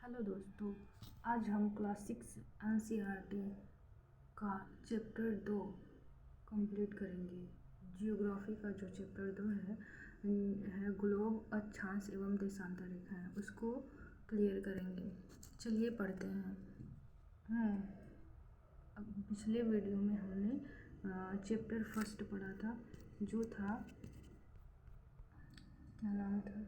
Hello दोस्तों, आज हम क्लास 6 एनसीईआरटी का चैप्टर 2 कंप्लीट करेंगे। जियोग्राफी का जो चैप्टर 2 है ग्लोब, अक्षांश एवं देशांतर रेखाएं, उसको क्लियर करेंगे। चलिए पढ़ते हैं। अब पिछले वीडियो में हमने चैप्टर फर्स्ट पढ़ा था, जो था, क्या नाम था,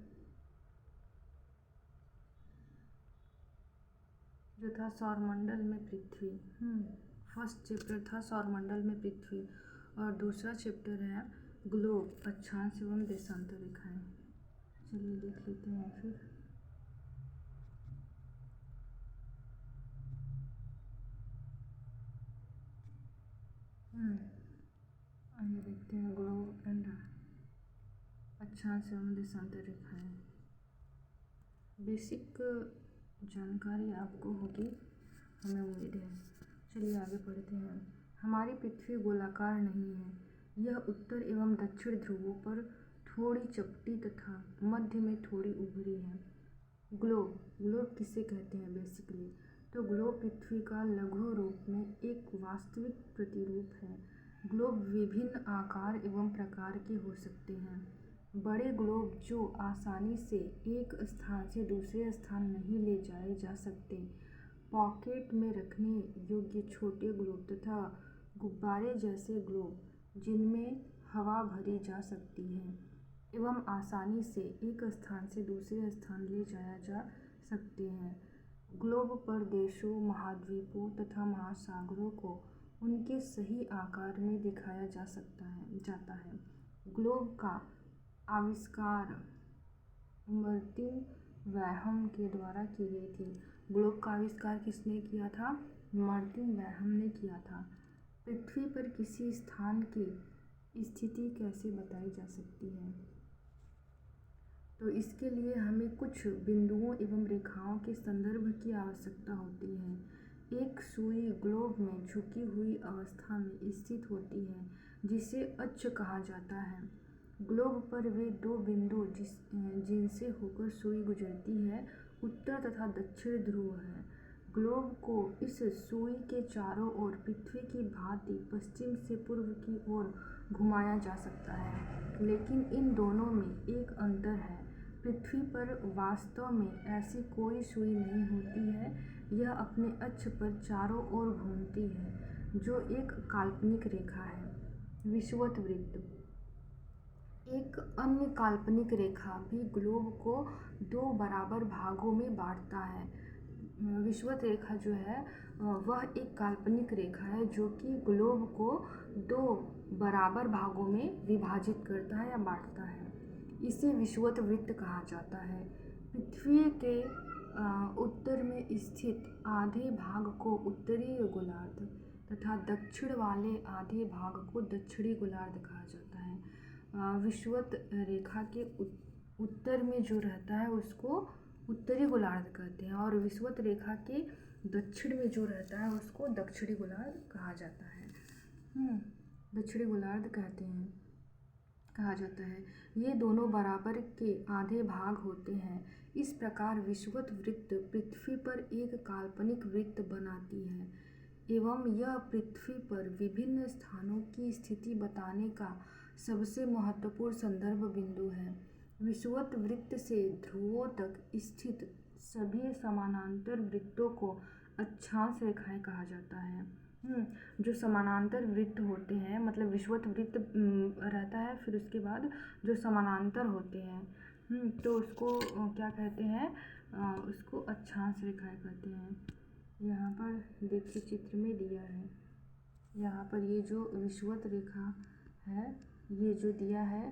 जो था सौरमंडल में पृथ्वी। फर्स्ट चैप्टर था सौरमंडल में पृथ्वी, और दूसरा चैप्टर है ग्लोब, अक्षांश एवं देशांतर रेखाएं। चलिए देख लेते हैं फिर। आइए देखते हैं ग्लोब एंड अक्षांश एवं देशांतर रेखाएं। बेसिक जानकारी आपको होगी, हमें उम्मीद है। चलिए आगे पढ़ते हैं। हमारी पृथ्वी गोलाकार नहीं है, यह उत्तर एवं दक्षिण ध्रुवों पर थोड़ी चपटी तथा मध्य में थोड़ी उभरी है। ग्लोब किसे कहते हैं बेसिकली? तो ग्लोब पृथ्वी का लघु रूप में एक वास्तविक प्रतिरूप है। ग्लोब विभिन्न आकार एवं प्रकार के हो सकते हैं। बड़े ग्लोब जो आसानी से एक स्थान से दूसरे स्थान नहीं ले जाए जा सकते, पॉकेट में रखने योग्य छोटे ग्लोब तथा गुब्बारे जैसे ग्लोब जिनमें हवा भरी जा सकती है एवं आसानी से एक स्थान से दूसरे स्थान ले जाया जा सकते हैं। ग्लोब पर देशों, महाद्वीपों तथा महासागरों को उनके सही आकार में दिखाया जाता है। ग्लोब का आविष्कार मार्टिन वैहम के द्वारा की गई थी। ग्लोब का आविष्कार किसने किया था? मार्टिन वैहम ने किया था। पृथ्वी पर किसी स्थान की स्थिति कैसे बताई जा सकती है? तो इसके लिए हमें कुछ बिंदुओं एवं रेखाओं के संदर्भ की आवश्यकता होती है। एक सुई ग्लोब में झुकी हुई अवस्था में स्थित होती है, जिसे अक्ष कहा जाता है। ग्लोब पर वे दो बिंदु जिनसे होकर सुई गुजरती है, उत्तर तथा दक्षिण ध्रुव है। ग्लोब को इस सुई के चारों ओर पृथ्वी की भांति पश्चिम से पूर्व की ओर घुमाया जा सकता है, लेकिन इन दोनों में एक अंतर है। पृथ्वी पर वास्तव में ऐसी कोई सुई नहीं होती है, यह अपने अक्ष पर चारों ओर घूमती है, जो एक काल्पनिक रेखा है। विषुवत वृत्त एक अन्य काल्पनिक रेखा भी ग्लोब को दो बराबर भागों में बांटता है। विषुवत रेखा जो है वह एक काल्पनिक रेखा है जो कि ग्लोब को दो बराबर भागों में विभाजित करता है या बांटता है। इसे विषुवत वृत्त कहा जाता है। पृथ्वी के उत्तर में स्थित आधे भाग को उत्तरी गोलार्ध तथा दक्षिण वाले आधे भाग को दक्षिणी गोलार्ध कहा जाता है। विषुवत रेखा के उत्तर में जो रहता है उसको उत्तरी गोलार्ध कहते हैं, और विषुवत रेखा के दक्षिण में जो रहता है उसको दक्षिणी गोलार्ध कहा जाता है। दक्षिणी गोलार्ध कहा जाता है। ये दोनों बराबर के आधे भाग होते हैं। इस प्रकार विषुवत वृत्त पृथ्वी पर एक काल्पनिक वृत्त बनाती है एवं यह पृथ्वी पर विभिन्न स्थानों की स्थिति बताने का सबसे महत्वपूर्ण संदर्भ बिंदु है। विषुवत वृत्त से ध्रुवों तक स्थित सभी समानांतर वृत्तों को अक्षांश रेखाएं कहा जाता है। जो समानांतर वृत्त होते हैं, मतलब विषुवत वृत्त रहता है, फिर उसके बाद जो समानांतर होते हैं तो उसको क्या कहते हैं? उसको अक्षांश रेखाएं कहते हैं। यहाँ पर देखिए चित्र में दिया है, यहाँ पर ये जो विषुवत रेखा है, ये जो दिया है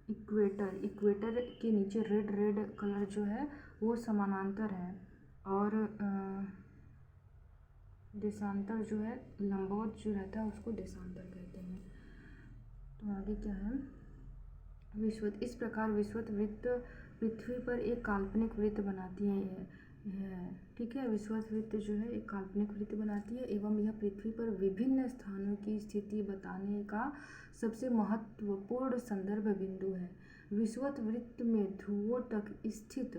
इक्वेटर के नीचे रेड कलर जो है वो समानांतर है, और देशांतर जो है लंबवत जो रहता है उसको देशांतर कहते हैं। तो आगे क्या है? इस प्रकार विषुवत वृत्त पृथ्वी पर एक काल्पनिक वृत्त बनाती है। ठीक है, विषुवत वृत्त जो है एक काल्पनिक वृत्त बनाती है एवं यह पृथ्वी पर विभिन्न स्थानों की स्थिति बताने का सबसे महत्वपूर्ण संदर्भ बिंदु है। विषुवत वृत्त में ध्रुवों तक स्थित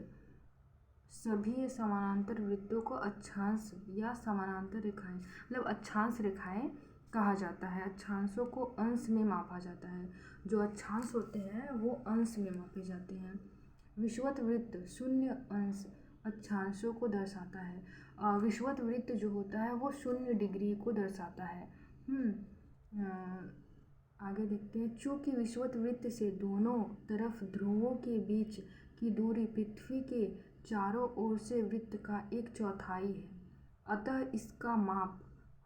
सभी समानांतर वृत्तों को अक्षांश या समानांतर रेखाएं, मतलब अक्षांश रेखाएं कहा जाता है। अक्षांशों को अंश में मापा जाता है। जो अक्षांश होते हैं वो अंश में मापे जाते हैं। विषुवत वृत्त शून्य अंश अक्षांशों को दर्शाता है। विषुवत वृत्त जो होता है वो 0 डिग्री को दर्शाता है। आगे देखते हैं। चूँकि विषुवत वृत्त से दोनों तरफ ध्रुवों के बीच की दूरी पृथ्वी के चारों ओर से वृत्त का 1/4 है, अतः इसका माप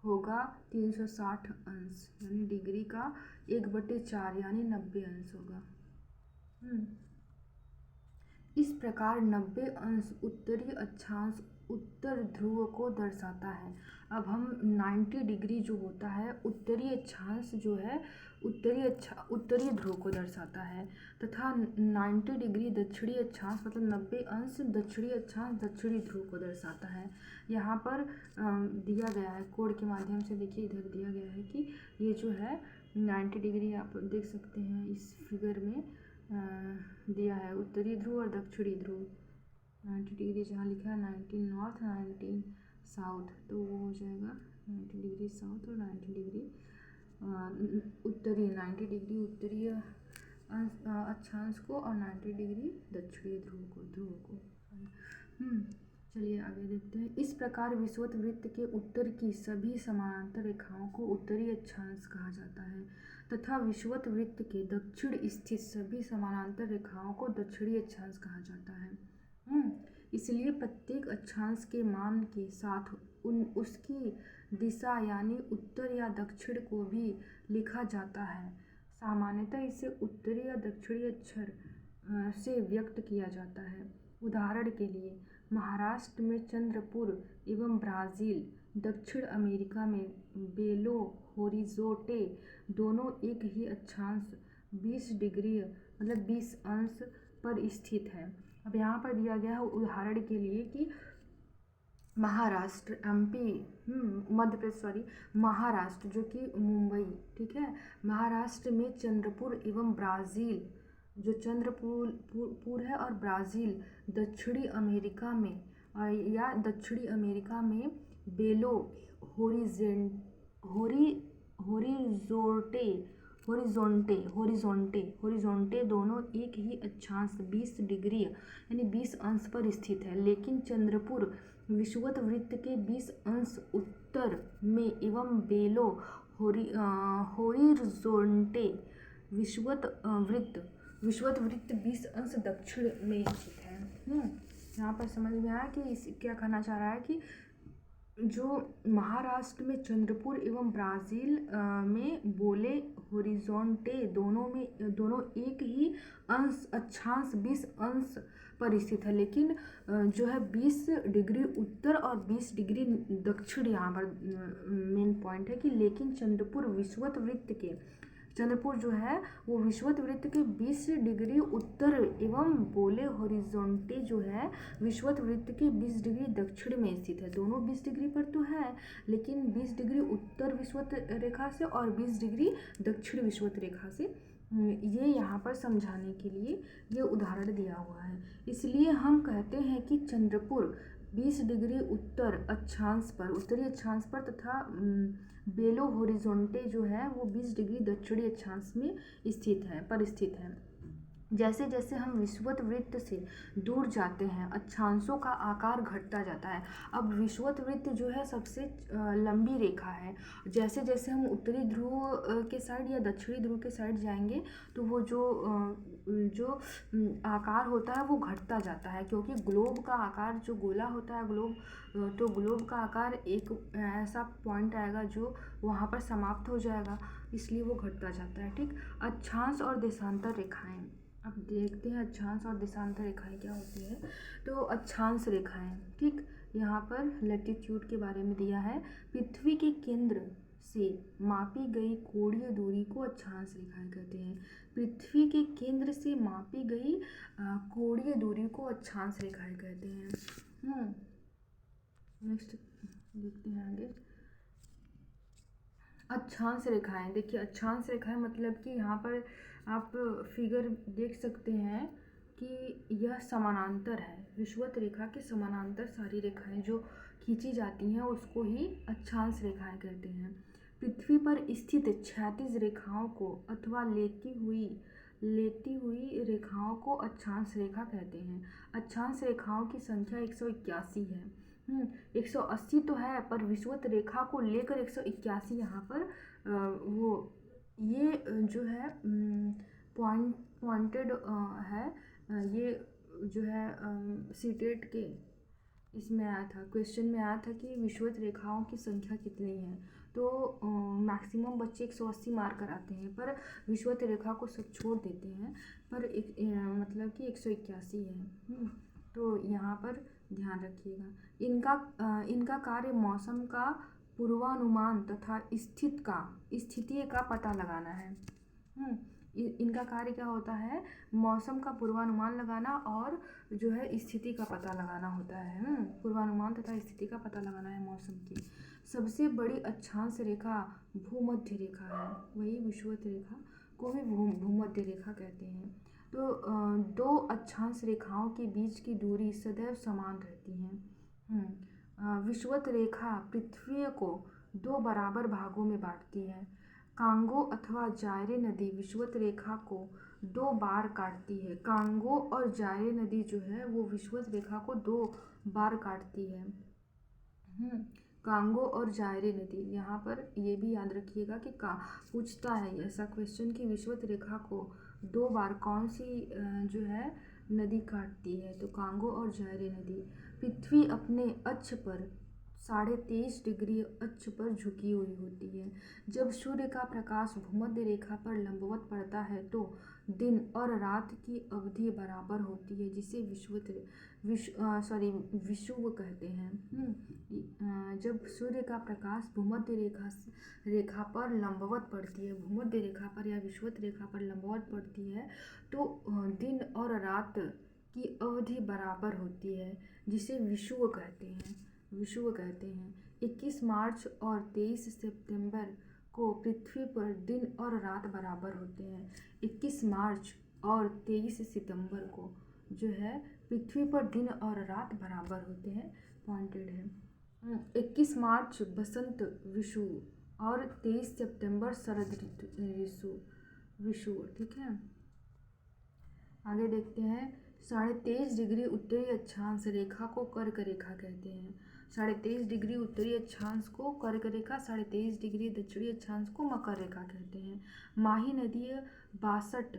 होगा 360 अंश, यानी डिग्री का 1/4 यानी 90 अंश होगा। इस प्रकार 90 अंश उत्तरी अक्षांश उत्तर ध्रुव को दर्शाता है। अब हम 90 डिग्री जो होता है उत्तरी अक्षांश जो है उत्तरी ध्रुव को दर्शाता है, तथा 90 डिग्री दक्षिणी अक्षांश मतलब 90 अंश दक्षिणी अक्षांश दक्षिणी ध्रुव को दर्शाता है। यहाँ पर दिया गया है कोड के माध्यम से। देखिए इधर दिया गया है कि ये जो है 90 डिग्री आप देख सकते हैं इस फिगर में दिया है उत्तरी ध्रुव और दक्षिणी ध्रुव। 90 डिग्री जहाँ लिखा है 19 नॉर्थ 19 साउथ, तो वो हो जाएगा 90 डिग्री साउथ और 90 डिग्री उत्तरी 90 डिग्री उत्तरी अक्षांश को और 90 डिग्री दक्षिणी ध्रुव को। चलिए आगे देखते हैं। इस प्रकार विषुवत वृत्त के उत्तर की सभी समानांतर रेखाओं को उत्तरी अक्षांश कहा जाता है, तथा विषुवत वृत्त के दक्षिण स्थित सभी समानांतर रेखाओं को दक्षिणी अक्षांश कहा जाता है। इसलिए प्रत्येक अक्षांश के मान के साथ उसकी दिशा यानी उत्तर या दक्षिण को भी लिखा जाता है। सामान्यतः इसे उत्तरी या दक्षिणी अक्षर से व्यक्त किया जाता है। उदाहरण के लिए महाराष्ट्र में चंद्रपुर एवं ब्राज़ील, दक्षिण अमेरिका में बेलो होरिज़ोंटे दोनों एक ही अक्षांश 20 डिग्री मतलब 20 अंश पर स्थित है। अब यहाँ पर दिया गया है उदाहरण के लिए कि महाराष्ट्र मध्य प्रदेश महाराष्ट्र जो कि मुंबई, ठीक है, महाराष्ट्र में चंद्रपुर एवं ब्राज़ील जो चंद्रपुर है और ब्राज़ील दक्षिणी अमेरिका में या दक्षिणी अमेरिका में बेलो होरिज़ोंटे दोनों एक ही अक्षांश 20 डिग्री यानी 20 अंश पर स्थित है। लेकिन चंद्रपुर विषुवत वृत्त के 20 अंश उत्तर में एवं बेलो होरिज़ोंटे विषुवत वृत्त 20 अंश दक्षिण में स्थित है। यहाँ पर समझ में आया कि क्या कहना चाह रहा है कि जो महाराष्ट्र में चंद्रपुर एवं ब्राज़ील में बोले होरिज़ोंटे दोनों एक ही अक्षांश 20 अंश पर स्थित है, लेकिन जो है 20 डिग्री उत्तर और 20 डिग्री दक्षिण, यहाँ पर मेन पॉइंट है कि लेकिन चंद्रपुर जो है वो विषुवत वृत्त के 20 डिग्री उत्तर एवं बोले होरिज़ोंटे जो है विषुवत वृत्त के 20 डिग्री दक्षिण में स्थित है। दोनों 20 डिग्री पर तो है, लेकिन 20 डिग्री उत्तर विषुवत रेखा से और 20 डिग्री दक्षिण विषुवत रेखा से। ये यहाँ पर समझाने के लिए ये उदाहरण दिया हुआ है। इसलिए हम कहते हैं कि चंद्रपुर 20 डिग्री उत्तरी अक्षांश पर तथा बेलो होरिज़ोंटे जो है वो 20 डिग्री दक्षिणी अक्षांश में स्थित है। जैसे जैसे हम विषुवत वृत्त से दूर जाते हैं अक्षांशों का आकार घटता जाता है। अब विषुवत वृत्त जो है सबसे लंबी रेखा है। जैसे जैसे हम उत्तरी ध्रुव के साइड या दक्षिणी ध्रुव के साइड जाएंगे तो वो जो आकार होता है वो घटता जाता है, क्योंकि ग्लोब का आकार जो गोला होता है ग्लोब का आकार एक ऐसा पॉइंट आएगा जो वहाँ पर समाप्त हो जाएगा, इसलिए वो घटता जाता है। ठीक, अक्षांश और देशांतर रेखाएं। अब देखते हैं अक्षांश और देशांतर रेखाएं क्या होती है। तो अक्षांश रेखाएं, ठीक, यहाँ पर लैटिट्यूड के बारे में दिया है। पृथ्वी के केंद्र से मापी गई कोणीय दूरी को अक्षांश रेखाएं कहते हैं। पृथ्वी के केंद्र से मापी गई कोणीय दूरी को अक्षांश रेखाएं कहते हैं। नेक्स्ट देखते हैं आगे। अक्षांश रेखाएं, देखिए अक्षांश रेखाएं मतलब कि यहाँ पर आप फिगर देख सकते हैं कि यह समानांतर है। विषुवत रेखा के समानांतर सारी रेखाएं जो खींची जाती हैं उसको ही अक्षांश रेखाएं कहते हैं। पृथ्वी पर स्थित क्षैतिज रेखाओं को अथवा लेटी हुई रेखाओं को अक्षांश रेखा कहते हैं। अक्षांश रेखाओं की संख्या 181 है। 180 तो है, पर विषुवत रेखा को लेकर 181 यहाँ पर वो ये जो है पॉइंटेड है। ये जो है सीटेट के इसमें आया था, क्वेश्चन में आया था कि विषुवत रेखाओं की संख्या कितनी है। तो मैक्सिमम बच्चे 180 मार्क कराते हैं, पर विषुवत रेखा को सब छोड़ देते हैं, पर मतलब कि 181 है। तो यहाँ पर ध्यान रखिएगा। इनका कार्य मौसम का पूर्वानुमान तथा स्थिति का पता लगाना है। इनका कार्य क्या होता है? मौसम का पूर्वानुमान लगाना और जो है स्थिति का पता लगाना होता है। पूर्वानुमान तथा स्थिति का पता लगाना है मौसम की। सबसे बड़ी अक्षांश रेखा भूमध्य रेखा है, वही विषुवत रेखा को भी भूमध्य रेखा कहते हैं। तो दो अक्षांश रेखाओं के बीच की दूरी सदैव समान रहती है। विषुवत रेखा पृथ्वी को दो बराबर भागों में बांटती है। कांगो अथवा जायरे नदी विषुवत रेखा को दो बार काटती है। कांगो और जायरे नदी जो है वो विषुवत रेखा को दो बार काटती है। कांगो और जायरे नदी, यहाँ पर ये भी याद रखिएगा कि पूछता है ऐसा क्वेश्चन कि विषुवत रेखा को दो बार कौन सी जो है नदी काटती है, तो कांगो और जायरे नदी। पृथ्वी अपने अक्ष पर 23.5 डिग्री अक्ष पर झुकी हुई होती है। जब सूर्य का प्रकाश भूमध्य रेखा पर लंबवत पड़ता है तो दिन और रात की अवधि बराबर होती है, जिसे विषुव कहते हैं। जब सूर्य का प्रकाश भूमध्य रेखा पर लंबवत पड़ती है, भूमध्य रेखा पर या विषुवत रेखा पर लंबवत पड़ती है, तो दिन और रात की अवधि बराबर होती है, जिसे विषुव कहते हैं। 21 मार्च और 23 सितंबर को पृथ्वी पर दिन और रात बराबर होते हैं। 21 मार्च और 23 सितंबर को जो है पृथ्वी पर दिन और रात बराबर होते हैं, पॉइंटेड है। 21 मार्च बसंत विषुव और 23 सितंबर शरद विषुव। ठीक है, आगे देखते हैं। 23.5 डिग्री उत्तरी अक्षांश रेखा को कर्क रेखा कहते हैं। 23.5 डिग्री उत्तरी अक्षांश को कर्क रेखा, 23.5 डिग्री दक्षिणी अक्षांश को मकर रेखा कहते हैं। माही नदी 62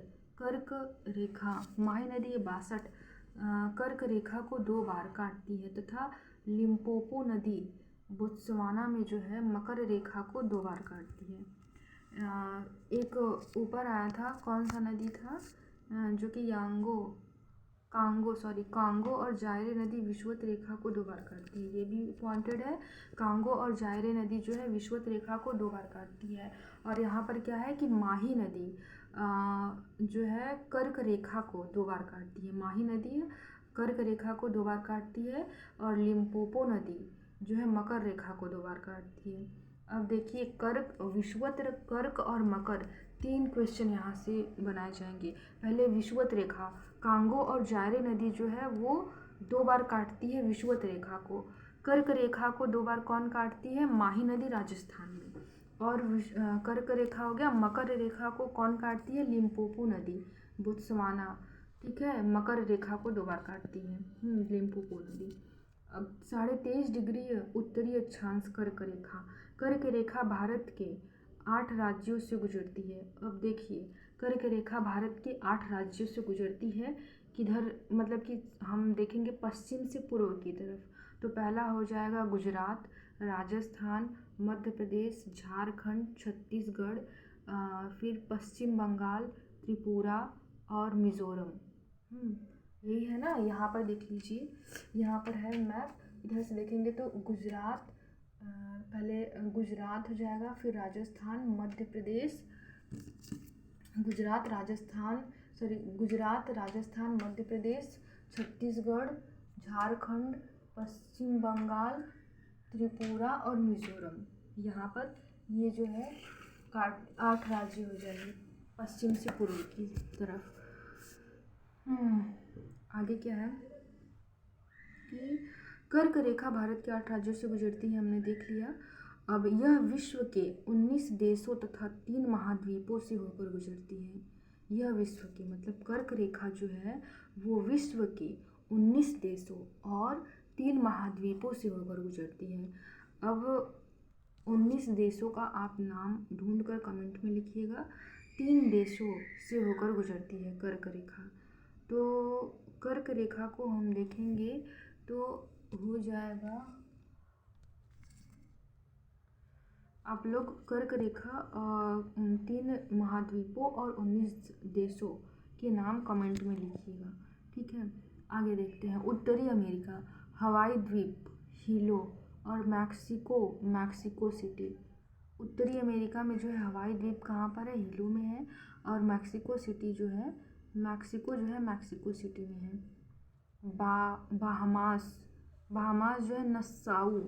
कर्क रेखा को दो बार काटती है तथा लिम्पोपो नदी बोत्सवाना में जो है मकर रेखा को दो बार काटती है। एक ऊपर आया था, कौन सा नदी था जो कि कांगो और जायरे नदी विषुवत रेखा को दो बार काटती है, ये भी पॉइंटेड है। कांगो और जायरे नदी जो है विषुवत रेखा को दो बार काटती है। और यहाँ पर क्या है कि माही नदी जो है कर्क रेखा को दो बार काटती है। माही नदी कर्क रेखा को दो बार काटती है और लिम्पोपो नदी जो है मकर रेखा को दो बार काटती है। अब देखिए, विषुवत कर्क और मकर, 3 क्वेश्चन यहाँ से बनाए जाएंगे। पहले विषुवत रेखा, कांगो और जायरे नदी जो है वो दो बार काटती है विषुवत रेखा को। कर्क रेखा को दो बार कौन काटती है? माही नदी राजस्थान में। और कर्क रेखा हो गया। मकर रेखा को कौन काटती है? लिम्पोपो नदी बोत्सवाना। ठीक है, मकर रेखा को दो बार काटती है लिम्पोपो नदी। अब 23.5 डिग्री उत्तरी अक्षांश कर्क रेखा भारत के 8 राज्यों से गुजरती है। अब देखिए, कर्क रेखा भारत के 8 राज्यों से गुजरती है। किधर, मतलब कि हम देखेंगे पश्चिम से पूर्व की तरफ। तो पहला हो जाएगा गुजरात, राजस्थान, मध्य प्रदेश, झारखंड, छत्तीसगढ़, फिर पश्चिम बंगाल, त्रिपुरा और मिज़ोरम। यही है ना। यहाँ पर देख लीजिए, यहाँ पर है मैप। इधर से देखेंगे तो गुजरात, पहले गुजरात हो जाएगा, फिर राजस्थान, मध्य प्रदेश, गुजरात, राजस्थान, मध्य प्रदेश, छत्तीसगढ़, झारखंड, पश्चिम बंगाल, त्रिपुरा और मिज़ोरम। यहाँ पर ये जो है 8 राज्य हो जाएंगे पश्चिम से पूर्व की तरफ। आगे क्या है कि कर्क रेखा भारत के 8 राज्यों से गुजरती है, हमने देख लिया। अब यह विश्व के 19 देशों तथा 3 महाद्वीपों से होकर गुजरती है। यह विश्व के मतलब कर्क रेखा जो है वो विश्व के 19 देशों और 3 महाद्वीपों से होकर गुजरती है। अब 19 देशों का आप नाम ढूंढ कर कमेंट में लिखिएगा। 3 देशों से होकर गुजरती है कर्क रेखा। तो कर्क रेखा को हम देखेंगे तो हो जाएगा, आप लोग कर्क रेखा 3 महाद्वीपों और 19 देशों के नाम कमेंट में लिखिएगा, ठीक है। आगे देखते हैं। उत्तरी अमेरिका, हवाई द्वीप, हिलो और मैक्सिको सिटी। उत्तरी अमेरिका में जो है हवाई द्वीप कहाँ पर है, हिलो में है, और मैक्सिको जो है मैक्सिको सिटी में है। बहामास जो है नस्साउ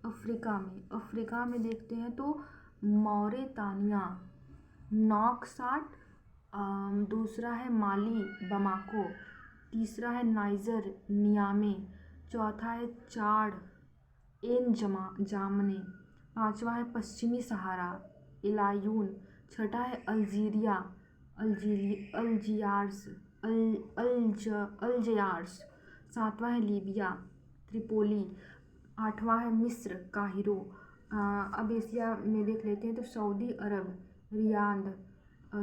अफ्रीका में देखते हैं तो मौरितानिया, नॉक्साट, दूसरा है माली बमाको, तीसरा है नाइजर नियामे, चौथा है चाड एन जामने, पांचवा है पश्चिमी सहारा इलायून, छठा है अल्जीरिया अल्जियार्स, सातवां है लीबिया त्रिपोली, आठवां है मिस्र काहिरो। अब एशिया में देख लेते हैं तो सऊदी अरब रियाद,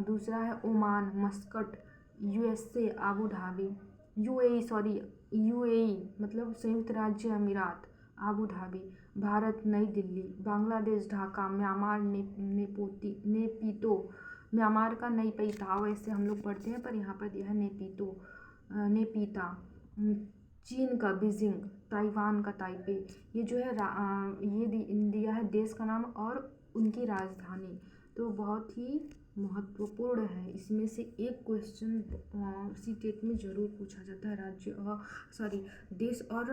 दूसरा है Oman Muscat, USA Abu Dhabi, UAE मतलब संयुक्त राज्य अमीरात आबू धाबी, भारत नई दिल्ली, बांग्लादेश ढाका, म्यांमार नेपितो, म्यांमार का नई पैताव ऐसे हम लोग पढ़ते हैं पर यहाँ पर दिया है नेपीता, चीन का बीजिंग, ताइवान का ताइपे। ये जो है ये दिया है देश का नाम और उनकी राजधानी, तो बहुत ही महत्वपूर्ण है। इसमें से एक क्वेश्चन सीटेट में ज़रूर पूछा जाता है, देश और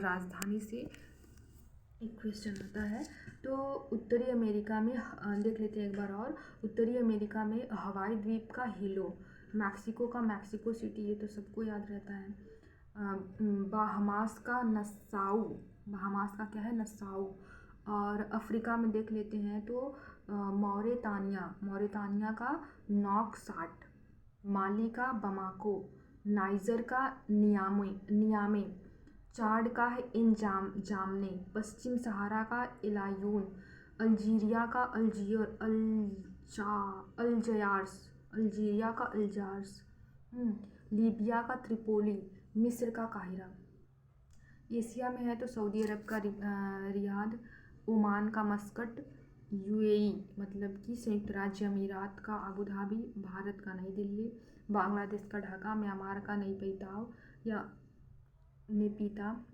राजधानी से एक क्वेश्चन आता है। तो उत्तरी अमेरिका में देख लेते हैं एक बार और। उत्तरी अमेरिका में हवाई द्वीप का हिलो, मैक्सिको का मैक्सिको सिटी, ये तो सबको याद रहता है। बहामास का क्या है नस्साउ, और अफ्रीका में देख लेते हैं तो मौरितानिया का नॉक्साट, माली का बमाको, नाइजर का नियामे, चाड का है जामने, पश्चिम सहारा का इलायून, अल्जीरिया का अल्जियार्स, लीबिया का त्रिपोली, मिस्र का काहिरा। एशिया में है तो सऊदी अरब का रियाद, ओमान का मस्कट, यूएई मतलब कि संयुक्त राज्य अमीरात का आबू धाबी, भारत का नई दिल्ली, बांग्लादेश का ढाका, म्यांमार का नई पैताव या नेपीता,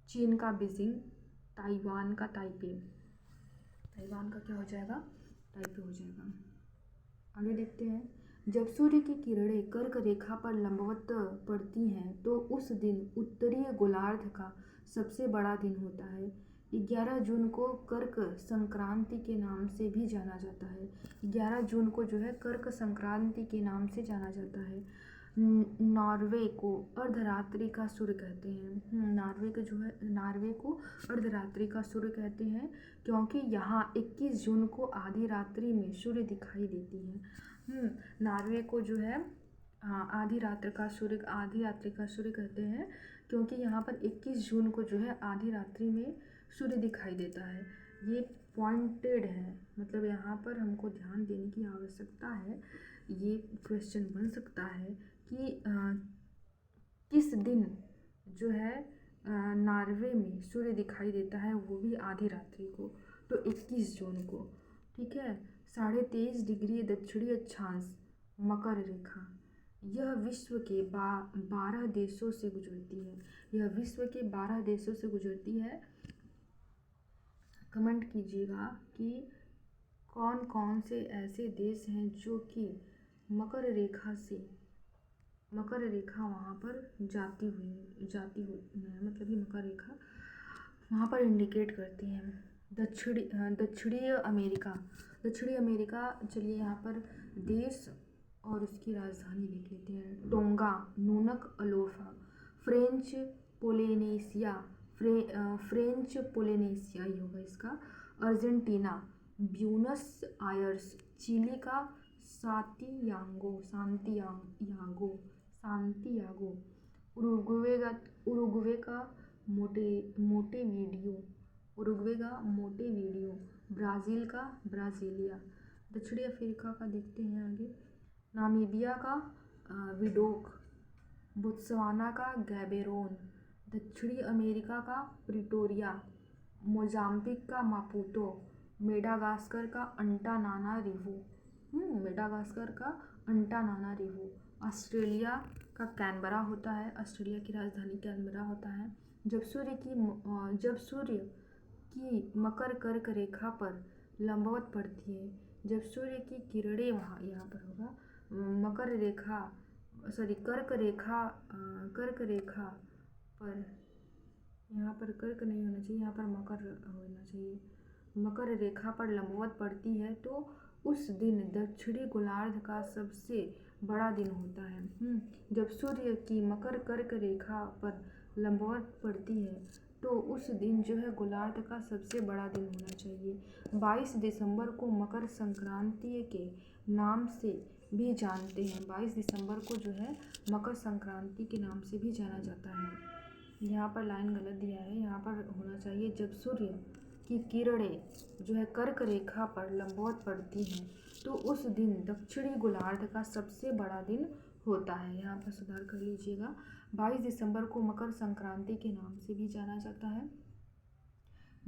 चीन का बीजिंग, ताइवान का ताइपे। ताइवान का क्या हो जाएगा, ताइपे हो जाएगा। आगे देखते हैं। जब सूर्य की किरणें कर्क रेखा पर लंबवत पड़ती हैं तो उस दिन उत्तरीय गोलार्ध का सबसे बड़ा दिन होता है। 11 जून को कर्क संक्रांति के नाम से भी जाना जाता है। 11 जून को जो है कर्क संक्रांति के नाम से जाना जाता है। नॉर्वे को अर्धरात्रि का सूर्य कहते हैं। नॉर्वे को अर्धरात्रि का सूर्य कहते हैं क्योंकि यहाँ 21 जून को आधी रात्रि में सूर्य दिखाई देती है। नॉर्वे को जो है आधी रात्रि का सूर्य कहते हैं क्योंकि यहाँ पर 21 जून को जो है आधी रात्रि में सूर्य दिखाई देता है। ये पॉइंटेड है, मतलब यहाँ पर हमको ध्यान देने की आवश्यकता है। ये क्वेश्चन बन सकता है कि किस दिन जो है नॉर्वे में सूर्य दिखाई देता है, वो भी आधी रात्रि को, तो 21 जून को, ठीक है। 23.5 डिग्री दक्षिणी अक्षांश मकर रेखा, यह विश्व के 12 देशों से गुजरती है। कमेंट कीजिएगा कि कौन कौन से ऐसे देश हैं जो कि मकर रेखा वहाँ पर जाती हुई मतलब ये मकर रेखा वहाँ पर इंडिकेट करती हैं। दक्षिणी अमेरिका, चलिए यहाँ पर देश और उसकी राजधानी लिख लेते हैं। Tonga, Nuku'alofa, French Polynesia, French Polynesia ही होगा इसका, अर्जेंटीना, ब्यूनस आयर्स, चिली का सांतियागो, सांतियागो, उरुग्वे का मोटेवीडियो, ब्राज़ील का ब्राज़ीलिया। दक्षिणी अफ्रीका का देखते हैं आगे, नामीबिया का विडोक, बोत्सवाना का गैबेरोन, दक्षिणी अमेरिका का प्रिटोरिया, मोजाम्बिक का मापुतो, मेडागास्कर का अंटानानारिवो, ऑस्ट्रेलिया का कैनबरा होता है, ऑस्ट्रेलिया की राजधानी कैनबरा होता है। जब सूर्य की मकर कर्क रेखा पर लंबवत पड़ती है, जब सूर्य की किरणें वहाँ यहाँ पर होगा कर्क रेखा पर, यहाँ पर कर्क नहीं होना चाहिए, यहाँ पर मकर होना चाहिए, मकर रेखा पर लंबवत पड़ती है तो उस दिन दक्षिणी गोलार्ध का सबसे बड़ा दिन होता है। जब सूर्य की मकर कर्क रेखा पर लंबवत पड़ती है तो उस दिन जो है गोलार्ध का सबसे बड़ा दिन होना चाहिए। 22 दिसंबर को मकर संक्रांति के नाम से भी जानते हैं, 22 दिसंबर को जो है मकर संक्रांति के नाम से भी जाना जाता है। यहाँ पर लाइन गलत दिया है, यहाँ पर होना चाहिए जब सूर्य की किरणें जो है कर्क रेखा पर लंबवत पड़ती हैं तो उस दिन दक्षिणी गोलार्ध का सबसे बड़ा दिन होता है। यहाँ पर सुधार कर लीजिएगा। 22 दिसंबर को मकर संक्रांति के नाम से भी जाना जाता है।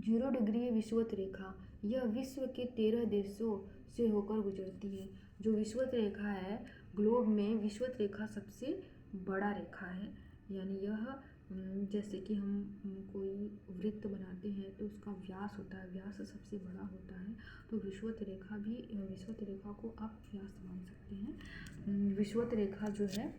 0 डिग्री विषुवत रेखा, यह विश्व के 13 देशों से होकर गुजरती है। जो विषुवत रेखा है, ग्लोब में विषुवत रेखा सबसे बड़ा रेखा है, यानी यह जैसे कि हम कोई वृत्त बनाते हैं तो उसका व्यास होता है, व्यास सबसे बड़ा होता है, तो विषुवत रेखा को आप व्यास मान सकते हैं। विषुवत रेखा जो है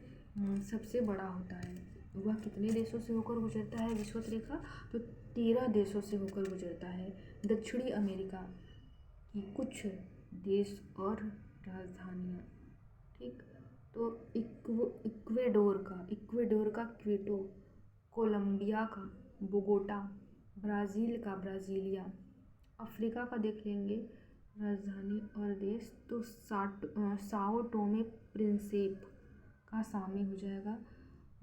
सबसे बड़ा होता है। वह कितने देशों से होकर गुजरता है विषुवत रेखा? तो 13 देशों से होकर गुजरता है। दक्षिणी अमेरिका की कुछ देश और राजधानियाँ, ठीक, तो इक्वेडोर का क्विटो, कोलंबिया का बोगोटा, ब्राज़ील का ब्राज़ीलिया। अफ्रीका का देख लेंगे राजधानी और देश, तो साओ टोमे प्रिंसिप का सामी हो जाएगा।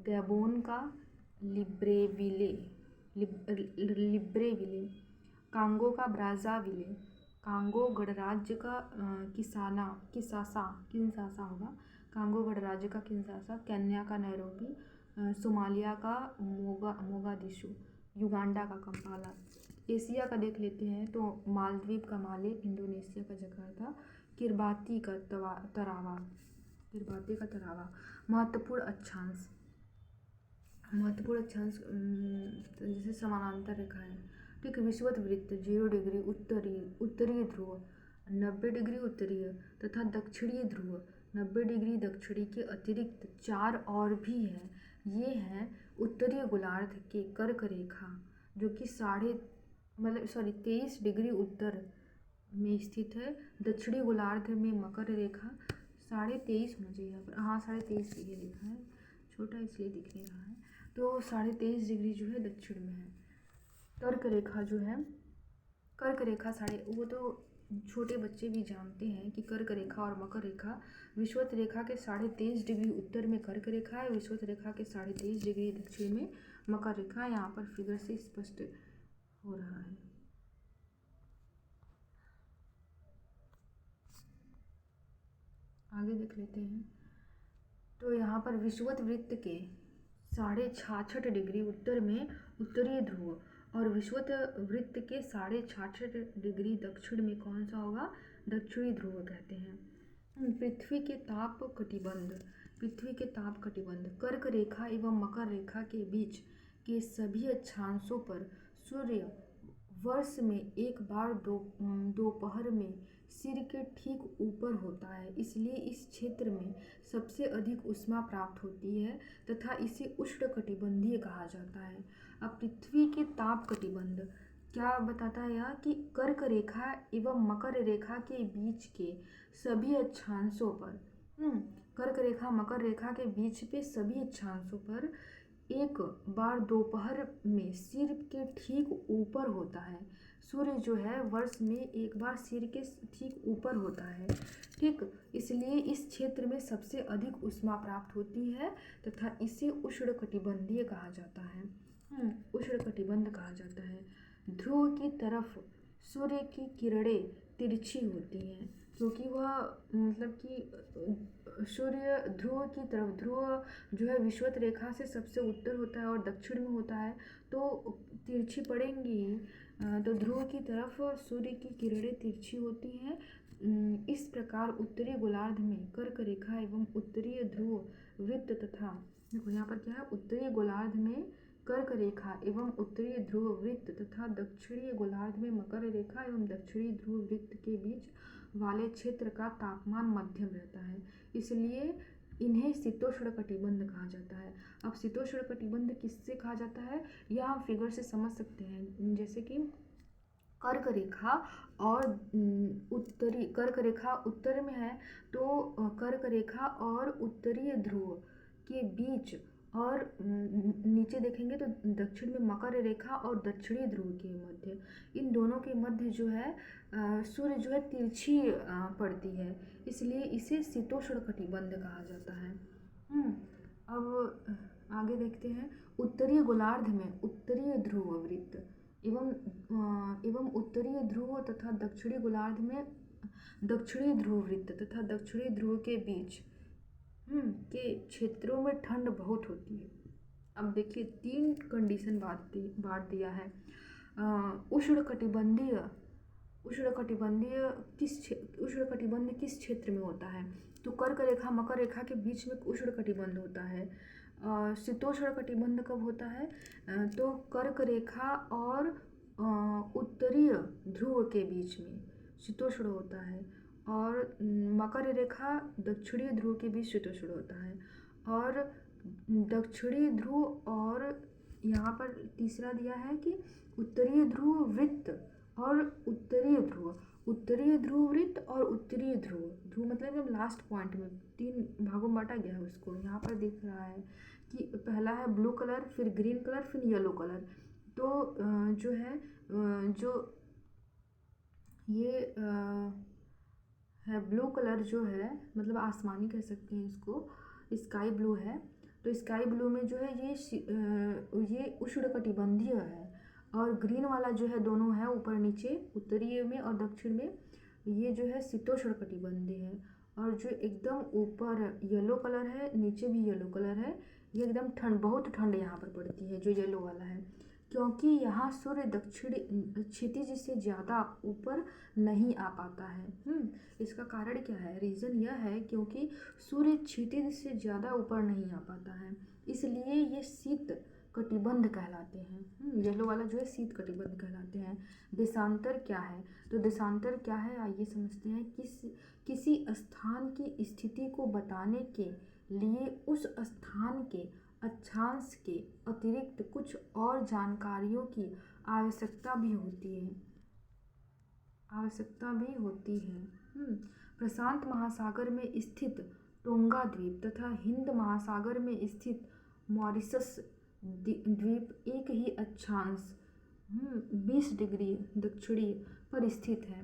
गैबोन का लिब्रेविले, कांगो का ब्राज़ाविले, कांगो गणराज्य का किंशासा होगा, कांगो गणराज्य का किंशासा, केन्या का नैरोबी, सोमालिया का मोगादिशु, युगांडा का कंपाला। एशिया का देख लेते हैं तो मालदीव का माले, इंडोनेशिया का जकार्ता, किरबाती का तरावा। महत्वपूर्ण अक्षांश जैसे समानांतर रेखाएं, ठीक, विषुवत वृत्त 0 डिग्री उत्तरीय ध्रुव, 90 डिग्री उत्तरीय तथा दक्षिणी ध्रुव, 90 डिग्री दक्षिणी के अतिरिक्त 4 और भी हैं। ये हैं उत्तरीय गोलार्ध के कर्क रेखा जो कि 23 डिग्री उत्तर में स्थित है। दक्षिणी गोलार्ध में मकर रेखा 23.5 होना चाहिए यहाँ पर, हाँ 23.5 डिग्री लिखा है, छोटा इसलिए दिख नहीं रहा है, तो 23.5 डिग्री जो है दक्षिण में है। कर्क रेखा जो है, कर्क रेखा वो तो छोटे बच्चे भी जानते हैं कि कर्क रेखा और मकर रेखा, विषुवत रेखा के 23.5 डिग्री उत्तर में कर्क रेखा है, विषुवत रेखा के 23.5 डिग्री दक्षिण में मकर रेखा। यहाँ पर फिगर से स्पष्ट हो रहा है। आगे देख लेते हैं, तो यहाँ पर विषुवत वृत्त के 66.5 डिग्री उत्तर में उत्तरीय ध्रुव और विषुवत वृत्त के 66.5 डिग्री दक्षिण में कौन सा होगा? दक्षिणी ध्रुव कहते हैं। पृथ्वी के ताप कटिबंध, कर्क रेखा एवं मकर रेखा के बीच के सभी अक्षांशों पर सूर्य वर्ष में एक बार दोपहर में सिर के ठीक ऊपर होता है, इसलिए इस क्षेत्र में सबसे अधिक ऊष्मा प्राप्त होती है तथा इसे उष्णकटिबंधीय कहा जाता है। अब पृथ्वी के ताप कटिबंध क्या बताता है यह कि कर्क रेखा एवं मकर रेखा के बीच के सभी अक्षांशों पर, कर्क रेखा मकर रेखा के बीच पे सभी अक्षांशों पर एक बार दोपहर में सिर के ठीक ऊपर होता है। सूर्य जो है वर्ष में एक बार सिर के ठीक ऊपर होता है, ठीक। इसलिए इस क्षेत्र में सबसे अधिक ऊष्मा प्राप्त होती है तथा इसे उष्णकटिबंधीय कहा जाता है। उष्णकटिबंध कहा जाता है। ध्रुव की तरफ सूर्य की किरणें तिरछी होती हैं, क्योंकि वह मतलब कि सूर्य ध्रुव की तरफ, ध्रुव जो है विषुवत रेखा से सबसे उत्तर होता है और दक्षिण में होता है, तो तिरछी पड़ेंगी ही। तो ध्रुव की तरफ सूर्य की किरणें तिरछी होती हैं। इस प्रकार उत्तरी गोलार्ध में कर्क रेखा एवं उत्तरीय ध्रुव वृत्त तथा, देखो यहाँ पर क्या है, उत्तरी गोलार्ध में कर्क रेखा एवं उत्तरीय ध्रुव वृत्त तथा दक्षिणी गोलार्ध में मकर रेखा एवं दक्षिणी ध्रुव वृत्त के बीच वाले क्षेत्र का तापमान मध्यम रहता है, इसलिए इन्हें शीतोष्ण कटिबंध कहा जाता है। अब शीतोष्ण कटिबंध किससे कहा जाता है, यह हम फिगर से समझ सकते हैं। जैसे कि कर्क रेखा और उत्तरी, कर्क रेखा उत्तर में है, तो कर्क रेखा और उत्तरीय ध्रुव के बीच, और नीचे देखेंगे तो दक्षिण में मकर रेखा और दक्षिणी ध्रुव के मध्य, इन दोनों के मध्य जो है सूर्य जो है तिरछी पड़ती है, इसलिए इसे शीतोष्ण कटिबंध कहा जाता है। अब आगे देखते हैं। उत्तरीय गोलार्ध में उत्तरीय ध्रुव वृत्त एवं उत्तरीय ध्रुव तथा दक्षिणी गोलार्ध में दक्षिणी ध्रुव वृत्त तथा दक्षिणी ध्रुव के बीच के क्षेत्रों में ठंड बहुत होती है। अब देखिए 3 कंडीशन बांट दिया है। उष्णकटिबंधीय उष्णकटिबंध किस क्षेत्र में होता है, तो कर्क रेखा मकर रेखा के बीच में उष्णकटिबंध होता है। शीतोष्ण कटिबंध कब होता है, तो कर्क रेखा और उत्तरीय ध्रुव के बीच में शीतोष्ण होता है, और मकर रेखा दक्षिणी ध्रुव के बीच शीतोष्ण होता है, और दक्षिणी ध्रुव, और यहाँ पर तीसरा दिया है कि उत्तरीय ध्रुव वृत्त और उत्तरीय ध्रुव वृत्त और उत्तरीय ध्रुव मतलब जब लास्ट पॉइंट में 3 भागों में बांटा गया है उसको। यहाँ पर दिख रहा है कि पहला है ब्लू कलर, फिर ग्रीन कलर, फिर येलो कलर। तो जो है जो ये है ब्लू कलर जो है, मतलब आसमानी कह सकते हैं इसको, स्काई ब्लू है। तो स्काई ब्लू में जो है ये उष्णकटिबंधीय है, और ग्रीन वाला जो है दोनों है ऊपर नीचे, उत्तरीय में और दक्षिण में, ये जो है शीतोष्ण कटिबंधीय है। और जो एकदम ऊपर येलो कलर है, नीचे भी येलो कलर है, ये एकदम ठंड, बहुत ठंड यहाँ पर पड़ती है जो येलो वाला है, क्योंकि यहाँ सूर्य दक्षिणी क्षितिज से ज़्यादा ऊपर नहीं आ पाता है। इसका कारण क्या है, रीज़न यह है क्योंकि सूर्य क्षितिज से ज़्यादा ऊपर नहीं आ पाता है, इसलिए ये शीत कटिबंध कहलाते हैं। येलो वाला जो है शीत कटिबंध कहलाते हैं। देशांतर क्या है, तो देशांतर क्या है आइए समझते हैं। किसी स्थान की स्थिति को बताने के लिए उस स्थान के अक्षांश के अतिरिक्त कुछ और जानकारियों की आवश्यकता भी होती है। प्रशांत महासागर में स्थित टोंगा द्वीप तथा हिंद महासागर में स्थित मॉरिशस द्वीप एक ही अक्षांश 20 डिग्री दक्षिणी पर स्थित है।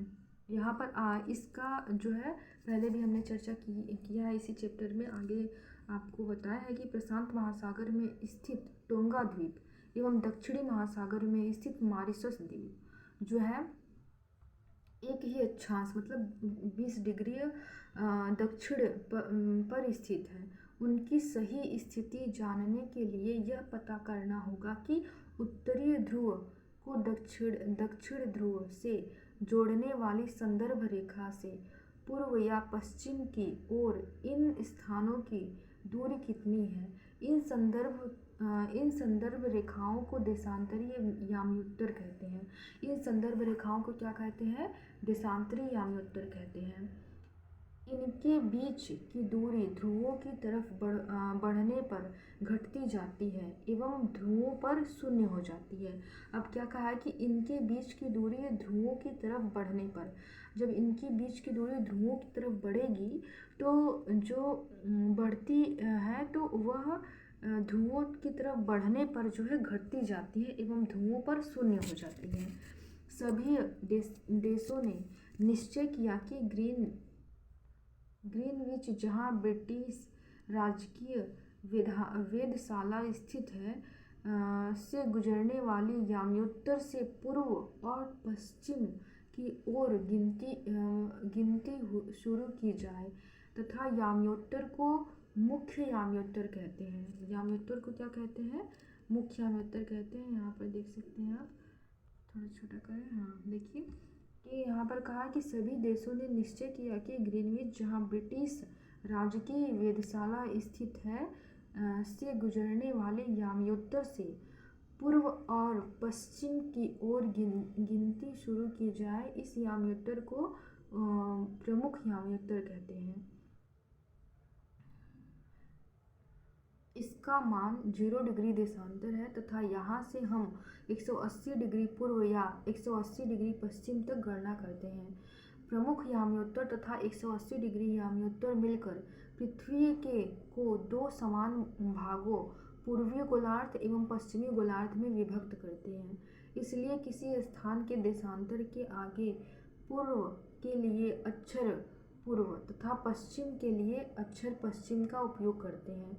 यहाँ पर इसका जो है पहले भी हमने चर्चा किया है इसी चैप्टर में। आगे आपको बताया है कि प्रशांत महासागर में स्थित टोंगा द्वीप एवं दक्षिणी महासागर में स्थित मॉरिशस द्वीप जो है एक ही अक्षांश मतलब 20 डिग्री दक्षिण पर स्थित है। उनकी सही स्थिति जानने के लिए यह पता करना होगा कि उत्तरीय ध्रुव को दक्षिण ध्रुव से जोड़ने वाली संदर्भ रेखा से पूर्व या पश्चिम की ओर इन स्थानों की दूरी कितनी है। इन संदर्भ रेखाओं को देशांतरी याम्योत्तर कहते हैं। इन संदर्भ रेखाओं को क्या कहते हैं, देशांतरी याम्योत्तर कहते हैं। इनके बीच की दूरी ध्रुवों की तरफ बढ़ने पर घटती जाती है एवं ध्रुवों पर शून्य हो जाती है। अब क्या कहा है कि इनके बीच की दूरी ध्रुवों की तरफ बढ़ने पर, जब इनकी बीच की दूरी ध्रुवों की तरफ बढ़ेगी तो जो बढ़ती है तो वह ध्रुवों की तरफ बढ़ने पर जो है घटती जाती है एवं ध्रुवों पर शून्य हो जाती है। सभी देशों ने निश्चय किया कि ग्रीनविच, जहाँ ब्रिटिश राजकीय वेधशाला स्थित है, से गुजरने वाली याम्योत्तर से पूर्व और पश्चिम की ओर गिनती शुरू की जाए तथा याम्योत्तर को मुख्य याम्योत्तर कहते हैं। याम्योत्तर को क्या कहते हैं? मुख्य याम्योत्तर कहते हैं। यहाँ पर देख सकते हैं आप, थोड़ा छोटा करें, हाँ देखिए कि यहाँ पर कहा कि सभी देशों ने निश्चय किया कि ग्रीनविच, जहाँ ब्रिटिश राजकीय वेधशाला स्थित है, से गुजरने वाले याम्योत्तर से पूर्व और पश्चिम की ओर गिनती शुरू की जाए। इस याम्योत्तर को प्रमुख याम्योत्तर कहते हैं। इसका मान 0 डिग्री देशांतर है तथा यहाँ से हम 180 डिग्री पूर्व या 180 डिग्री पश्चिम तक गणना करते हैं। प्रमुख याम्योत्तर तथा 180 डिग्री याम्योत्तर मिलकर पृथ्वी को दो समान भागों, पूर्वी गोलार्ध एवं पश्चिमी गोलार्ध में विभक्त करते हैं। इसलिए किसी स्थान के देशांतर के आगे पूर्व के लिए अक्षर पूर्व तथा पश्चिम के लिए अक्षर पश्चिम का उपयोग करते हैं।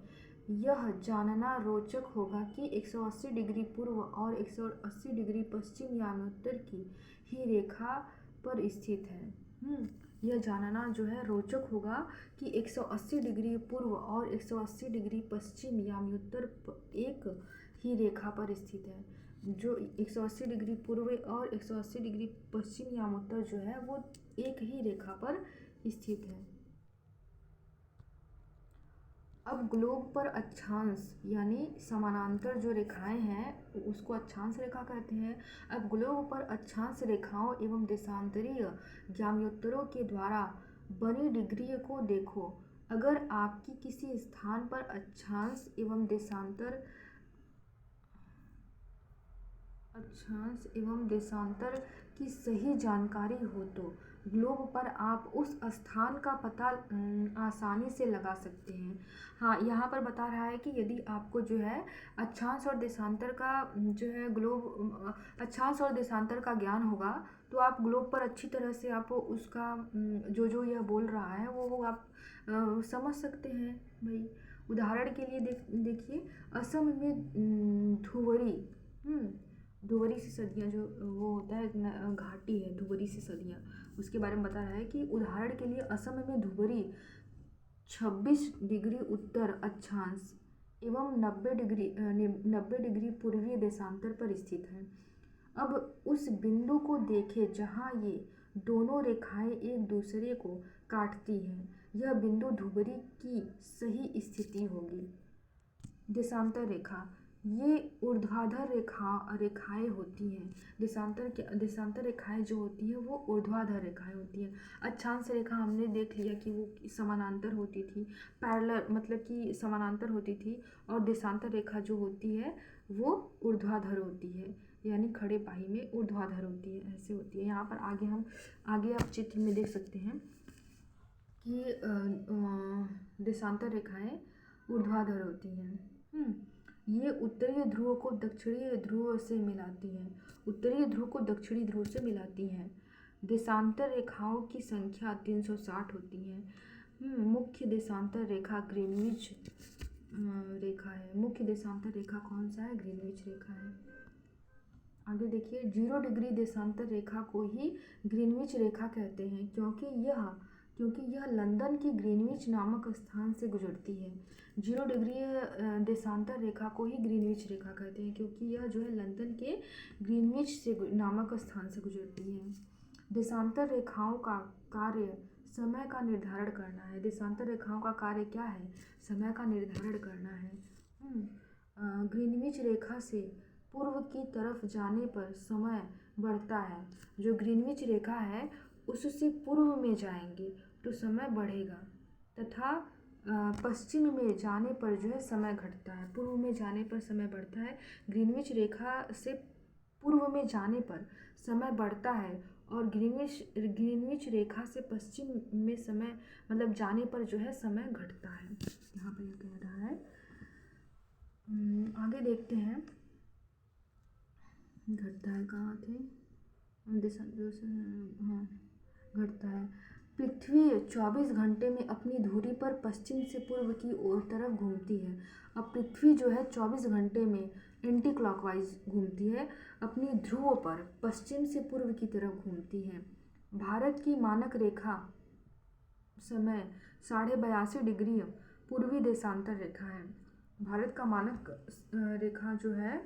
यह जानना रोचक होगा कि 180 डिग्री पूर्व और 180 डिग्री पश्चिम याम्योत्तर की ही रेखा पर स्थित है। यह जानना जो है रोचक होगा कि 180 डिग्री पूर्व और 180 डिग्री पश्चिम याम्योत्तर एक ही रेखा पर स्थित है। जो 180 डिग्री पूर्व और 180 डिग्री पश्चिम याम्योत्तर जो है वो एक ही रेखा पर स्थित है। अब ग्लोब पर अक्षांश यानी समानांतर जो रेखाएं हैं उसको अक्षांश रेखा कहते हैं। अब ग्लोब पर अक्षांश रेखाओं एवं देशांतरीय याम्योत्तरों के द्वारा बनी डिग्री को देखो। अगर आपकी किसी स्थान पर अक्षांश एवं देशांतर की सही जानकारी हो तो ग्लोब पर आप उस स्थान का पता आसानी से लगा सकते हैं। हाँ, यहाँ पर बता रहा है कि यदि आपको जो है अक्षांश और देशांतर का जो है अक्षांश और देशांतर का ज्ञान होगा तो आप ग्लोब पर अच्छी तरह से आप उसका जो यह बोल रहा है वो आप समझ सकते हैं। भाई उदाहरण के लिए देखिए असम में धुवरी से सदियाँ जो वो होता है घाटी है, धुवरी से सदियाँ, उसके बारे में बता रहा है कि उदाहरण के लिए असम में धुवरी 26 डिग्री उत्तर अक्षांश एवं 90 डिग्री पूर्वीय देशांतर पर स्थित है। अब उस बिंदु को देखें जहाँ ये दोनों रेखाएं एक दूसरे को काटती हैं। यह बिंदु धुबरी की सही स्थिति होगी। देशांतर रेखा, ये ऊर्ध्वाधर रेखाएं होती हैं। देशांतर रेखाएं जो होती हैं वो ऊर्ध्वाधर रेखाएं होती हैं। अक्षांश रेखा हमने देख लिया कि वो समानांतर होती थी, पैरेलल मतलब कि समानांतर होती थी, और देशांतर रेखा जो होती है वो ऊर्ध्वाधर होती है, यानी खड़े पाही में ऊर्ध्वाधर होती है, ऐसे होती है। यहाँ पर आगे आप चित्र में देख सकते हैं कि देशांतर रेखाएं ऊर्ध्वाधर होती हैं। ये उत्तरीय ध्रुव को दक्षिणी ध्रुव से मिलाती हैं, उत्तरीय ध्रुव को दक्षिणी ध्रुव से मिलाती हैं। देशांतर रेखाओं की संख्या 360 होती है। मुख्य देशांतर रेखा ग्रीनविच रेखा है। मुख्य देशांतर रेखा कौन सा है? ग्रीनविच रेखा है। आगे देखिए 0 डिग्री देशांतर रेखा को ही ग्रीनविच रेखा कहते हैं क्योंकि यह लंदन की ग्रीनविच नामक स्थान से गुजरती है। 0 डिग्री देशांतर रेखा को ही ग्रीनविच रेखा कहते हैं क्योंकि यह जो है लंदन के ग्रीनविच से नामक स्थान से गुजरती है। देशांतर रेखाओं का कार्य समय का निर्धारण करना है। देशांतर रेखाओं का कार्य क्या है? समय का निर्धारण करना है। ग्रीनविच रेखा से पूर्व की तरफ जाने पर समय बढ़ता है। जो ग्रीनविच रेखा है उससे पूर्व में जाएंगे तो समय बढ़ेगा तथा पश्चिम में जाने पर जो है समय घटता है। पूर्व में जाने पर समय बढ़ता है। ग्रीनविच रेखा से पूर्व में जाने पर समय बढ़ता है और ग्रीनविच रेखा से पश्चिम में समय मतलब जाने पर जो है समय घटता है। यहाँ पर यह कह रहा है आगे देखते हैं। घटता है, कहाँ थे, हाँ, घटता है। पृथ्वी 24 घंटे में अपनी धुरी पर पश्चिम से पूर्व की ओर तरफ घूमती है। अब पृथ्वी जो है 24 घंटे में एंटी क्लॉकवाइज घूमती है, अपनी ध्रुव पर पश्चिम से पूर्व की तरफ घूमती है। भारत की मानक रेखा समय 82.5 डिग्री पूर्वी देशांतर रेखा है। भारत का मानक रेखा जो है,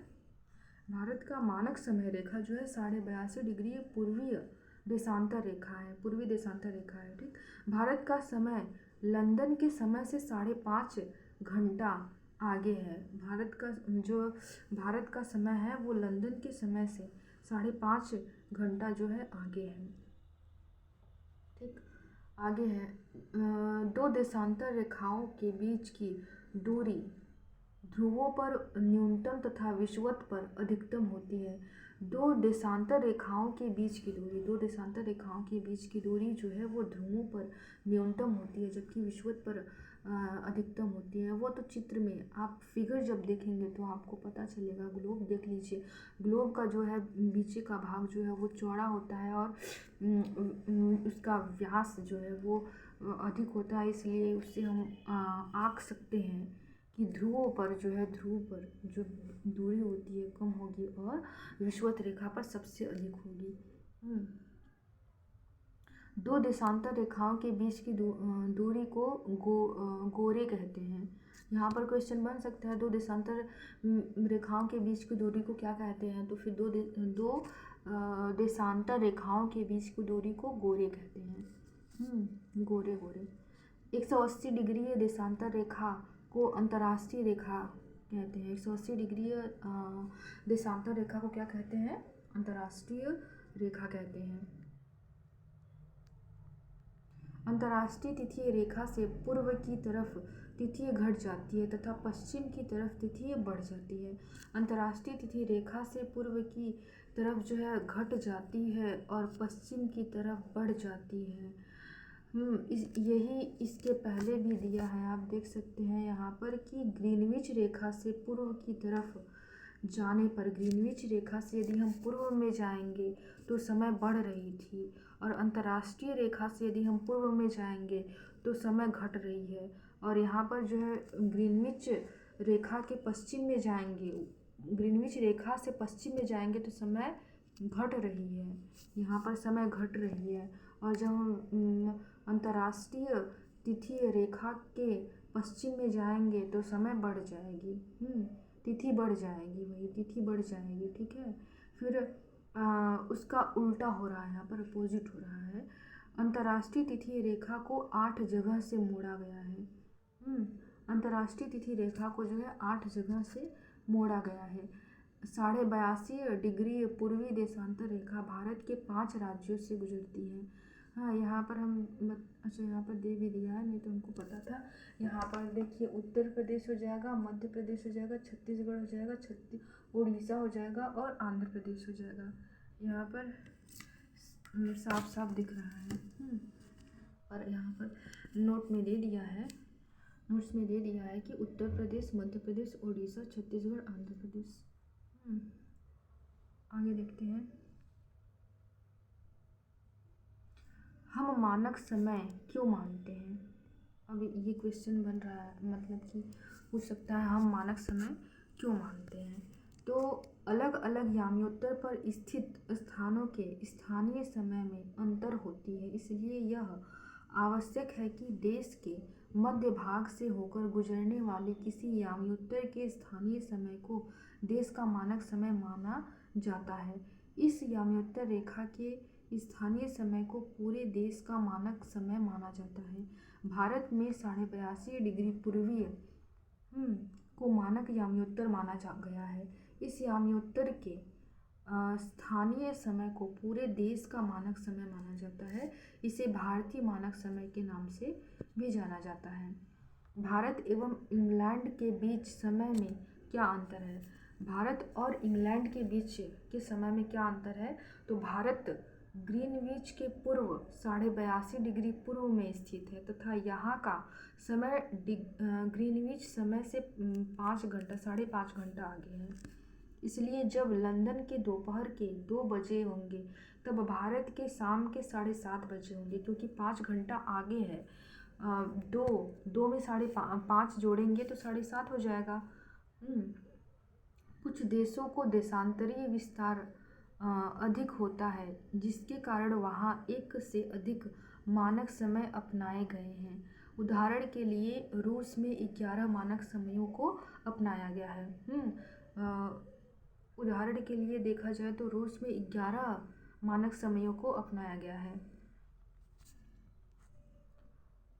भारत का मानक समय रेखा जो है 82.5 डिग्री पूर्वीय देशांतर रेखा है, पूर्वी देशांतर रेखा है। ठीक, भारत का समय लंदन के समय से 5.5 घंटा आगे है। भारत का समय है वो लंदन के समय से 5.5 घंटा जो है आगे है। ठीक, आगे है। दो देशांतर रेखाओं के बीच की दूरी ध्रुवों पर न्यूनतम तथा विषुवत पर अधिकतम होती है। दो देशांतर रेखाओं के बीच की दूरी, दो देशांतर रेखाओं के बीच की दूरी जो है वो ध्रुवों पर न्यूनतम होती है, जबकि विषुवत पर अधिकतम होती है। वो तो चित्र में आप फिगर जब देखेंगे तो आपको पता चलेगा। ग्लोब देख लीजिए, ग्लोब का जो है नीचे का भाग जो है वो चौड़ा होता है और उसका व्यास जो है वो अधिक होता है, इसलिए उससे हम आंक सकते हैं कि ध्रुवों पर जो है, ध्रुव पर जो दूरी होती है कम होगी और विषुवत रेखा पर सबसे अधिक होगी। दो देशांतर रेखाओं के बीच की दूरी को गोरे कहते हैं। यहाँ पर क्वेश्चन बन सकता है, दो देशांतर रेखाओं के बीच की दूरी को क्या कहते हैं, तो फिर दो देशांतर रेखाओं के बीच की दूरी को गोरे कहते हैं। गोरे गोरे। 180 डिग्री देशांतर रेखा को अंतर्राष्ट्रीय रेखा कहते हैं। 180 डिग्री देशांतर रेखा को क्या कहते हैं, अंतर्राष्ट्रीय रेखा कहते हैं। अंतर्राष्ट्रीय तिथि रेखा से पूर्व की तरफ तिथि घट जाती है तथा पश्चिम की तरफ तिथि बढ़ जाती है। अंतर्राष्ट्रीय तिथि रेखा से पूर्व की तरफ जो है घट जाती है और पश्चिम की तरफ बढ़ जाती है। यही इसके पहले भी दिया है, आप देख सकते हैं यहाँ पर कि ग्रीनविच रेखा से पूर्व की तरफ जाने पर, ग्रीनविच रेखा से यदि हम पूर्व में जाएंगे तो समय बढ़ रही थी, और अंतर्राष्ट्रीय रेखा से यदि हम पूर्व में जाएंगे तो समय घट रही है। और यहाँ पर जो है ग्रीनविच रेखा के पश्चिम में जाएंगे, ग्रीनविच रेखा से पश्चिम में जाएंगे तो समय घट रही है, यहाँ पर समय घट रही है। और जब हम अंतर्राष्ट्रीय तिथि रेखा के पश्चिम में जाएंगे तो समय बढ़ जाएगी, तिथि बढ़ जाएगी, वही तिथि बढ़ जाएगी। ठीक है, फिर उसका उल्टा हो रहा है, यहाँ पर अपोजिट हो रहा है। अंतर्राष्ट्रीय तिथि रेखा को 8 जगह से मोड़ा गया है। अंतर्राष्ट्रीय तिथि रेखा को जो है 8 जगह से मोड़ा गया है। 82.5 डिग्री पूर्वी देशांतर रेखा भारत के 5 राज्यों से गुजरती है। हाँ, यहाँ पर हम अच्छा यहाँ पर दे भी दिया है, नहीं तो हमको पता था। यहाँ पर देखिए उत्तर प्रदेश हो जाएगा, मध्य प्रदेश हो जाएगा, छत्तीसगढ़ हो जाएगा, उड़ीसा हो जाएगा और आंध्र प्रदेश हो जाएगा। यहाँ पर साफ साफ दिख रहा है। और यहाँ पर नोट में दे दिया है, नोट्स में दे दिया है कि उत्तर प्रदेश, मध्य प्रदेश, उड़ीसा, छत्तीसगढ़, आंध्र प्रदेश। आगे देखते हैं। हम मानक समय क्यों मानते हैं? अब ये क्वेश्चन बन रहा है, मतलब कि पूछ सकता है हम मानक समय क्यों मानते हैं। तो अलग अलग याम्योत्तर पर स्थित स्थानों के स्थानीय समय में अंतर होती है, इसलिए यह आवश्यक है कि देश के मध्य भाग से होकर गुजरने वाले किसी याम्योत्तर के स्थानीय समय को देश का मानक समय माना जाता है। इस याम्योत्तर रेखा के स्थानीय समय को पूरे देश का मानक समय माना जाता है। भारत में 82.5 डिग्री पूर्वीय को मानक याम्योत्तर माना जा गया है। इस याम्योत्तर के स्थानीय समय को पूरे देश का मानक समय माना जाता है। इसे भारतीय मानक समय के नाम से भी जाना जाता है। भारत एवं इंग्लैंड के बीच समय में क्या अंतर है? भारत और इंग्लैंड के बीच के समय में क्या अंतर है? तो भारत ग्रीनविच के पूर्व 82.5 डिग्री पूर्व में स्थित है तथा यहाँ का समय ग्रीनविच समय से 5.5 घंटा आगे है। इसलिए जब लंदन के दोपहर के 2 बजे होंगे तब भारत के शाम के 7:30 बजे होंगे, क्योंकि 5 घंटा आगे है। दो में 5.5 जोड़ेंगे तो 7:30 हो जाएगा। कुछ देशों को देशांतरीय विस्तार अधिक होता है, जिसके कारण वहाँ एक से अधिक मानक समय अपनाए गए हैं। उदाहरण के लिए रूस में 11 मानक समयों को अपनाया गया है। उदाहरण के लिए देखा जाए तो रूस में 11 मानक समयों को अपनाया गया है।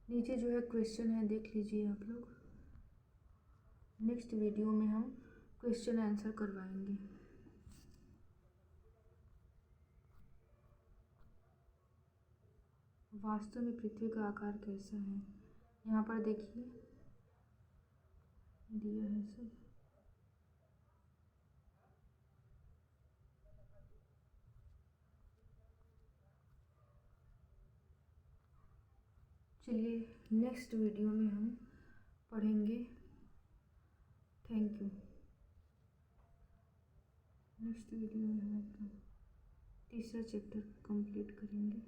नीचे जो है क्वेश्चन है, देख लीजिए आप लोग। नेक्स्ट वीडियो में हम क्वेश्चन आंसर करवाएंगे। वास्तव में पृथ्वी का आकार कैसा है? यहाँ पर देखिए दिया है सब। चलिए नेक्स्ट वीडियो में हम पढ़ेंगे। Thank you. नेक्स्ट वीडियो में हम अपना तीसरा चैप्टर कंप्लीट करेंगे।